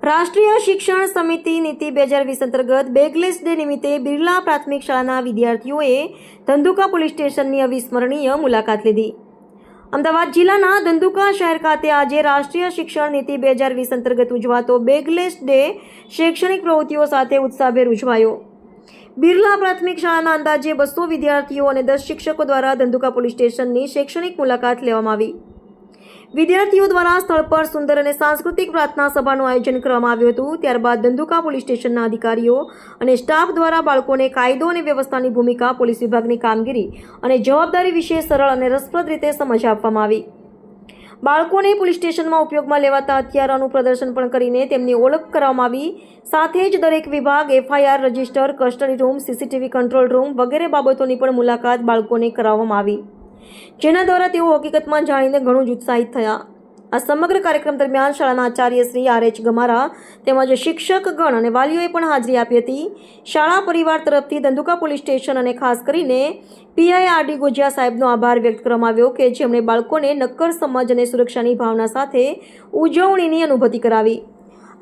રાષ્ટ્રીય શિક્ષણ સમિતિ નીતિ 2020 અંતર્ગત બેગલેસ ડે નિમિત્તે બિરલા પ્રાથમિક શાળાના વિદ્યાર્થીઓએ ધંધુકા પોલીસ સ્ટેશનની અવિસ્મરણીય મુલાકાત લીધી। અમદાવાદ જિલ્લાના ધંધુકા શહેર ખાતે આજે રાષ્ટ્રીય શિક્ષણ નીતિ 2020 અંતર્ગત ઉજવાતો બેગલેસ ડે શૈક્ષણિક પ્રવૃત્તિઓ સાથે ઉત્સાહભેર ઉજવાયો। બિરલા પ્રાથમિક શાળાના અંદાજે 200 વિદ્યાર્થીઓ અને 10 શિક્ષકો દ્વારા ધંધુકા પોલીસ સ્ટેશનની શૈક્ષણિક મુલાકાત લેવામાં આવી। વિદ્યાર્થીઓ દ્વારા સ્થળ પર સુંદર અને સાંસ્કૃતિક પ્રાર્થના સભાનું આયોજન કરવામાં આવ્યું હતું। ત્યારબાદ ધંધુકા પોલીસ સ્ટેશનના અધિકારીઓ અને સ્ટાફ દ્વારા બાળકોને કાયદો અને વ્યવસ્થાની ભૂમિકા, પોલીસ વિભાગની કામગીરી અને જવાબદારી વિશે સરળ અને રસપ્રદ રીતે સમજ આપવામાં આવી। બાળકોને પોલીસ સ્ટેશનમાં ઉપયોગમાં લેવાતા હથિયારોનું પ્રદર્શન પણ કરીને તેમની ઓળખ કરવામાં આવી। સાથે જ દરેક વિભાગ, FIR register, custody room, CCTV control room વગેરે બાબતોની પણ મુલાકાત બાળકોને કરાવવામાં આવી, જેના દ્વારા તેઓ હકીકતમાં જાણીને ઘણું જ ઉત્સાહિત થયા। આ સમગ્ર કાર્યક્રમ દરમિયાન શાળાના આચાર્ય શ્રી RH ગમારા તેમજ શિક્ષકગણ અને વાલીઓએ પણ હાજરી આપી હતી। શાળા પરિવાર તરફથી ધંધુકા પોલીસ સ્ટેશન અને ખાસ કરીને PI RD ગોજિયા સાહેબનો આભાર વ્યક્ત કરવામાં આવ્યો કે જેમણે બાળકોને નક્કર સમજ અને સુરક્ષાની ભાવના સાથે ઉજવણીની અનુભૂતિ કરાવી।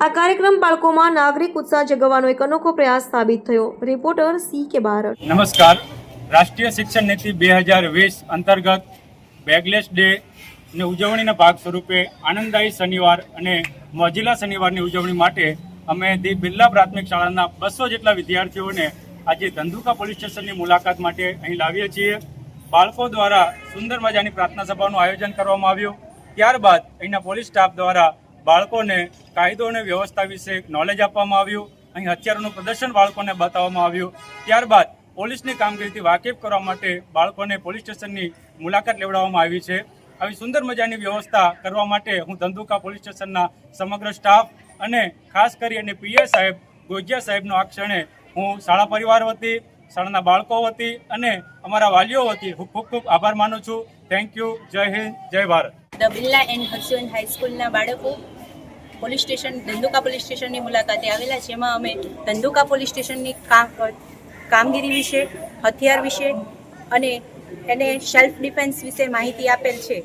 આ કાર્યક્રમ બાળકોમાં નાગરિક ઉત્સાહ જગાવવાનો એક અનોખો પ્રયાસ સાબિત થયો। Reporter CK Barad. નમસ્કાર। રાષ્ટ્રીય શિક્ષણ નીતિ 2020 અંતર્ગત બેગલેસ ડે ની ઉજવણીના ભાગ સ્વરૂપે આનંદદાયી શનિવાર અને મોજીલા શનિવારની ઉજવણી માટે અમે ધી બિરલા પ્રાથમિક શાળાના 200 જેટલા વિદ્યાર્થીઓને આજે ધંધુકા પોલીસ સ્ટેશનની મુલાકાત માટે અહીં લાવીએ છીએ। બાળકો દ્વારા સુંદર મજાની પ્રાર્થના સભાનું આયોજન કરવામાં આવ્યું। ત્યારબાદ અહીંના પોલીસ સ્ટાફ દ્વારા બાળકોને કાયદો અને વ્યવસ્થા વિશે નોલેજ આપવામાં આવ્યું। અહીં હથિયારોનું પ્રદર્શન બાળકોને બતાવવામાં આવ્યું। ત્યારબાદ પોલીસની કામગીરીથી વાકેફ કરવા માટે બાળકોને પોલીસ સ્ટેશનની મુલાકાત લેવડાવવામાં આવી છે। આવી સુંદર મજાની વ્યવસ્થા કરવા માટે હું ધંધુકા પોલીસ સ્ટેશનના સમગ્ર સ્ટાફ અને ખાસ કરીને PI સાહેબ ગોજિયા સાહેબનો આ ક્ષણે હું શાળા પરિવાર વતી, શાળાના બાળકો વતી અને અમારા વાલીઓ વતી હું ખૂબ ખૂબ આભાર માનું છું। Thank you. જય હિન્દ, જય ભારત। ધ બિરલા એન્ડ હર્ષવંત હાઈસ્કૂલના બાળકો પોલીસ સ્ટેશન ધંધુકા પોલીસ સ્ટેશનની મુલાકાતે આવેલા, જેમાં અમે ધંધુકા પોલીસ સ્ટેશનની કામગીરી વિશે, હથિયાર વિશે અને એને સેલ્ફ ડિફેન્સ વિશે માહિતી આપેલ છે।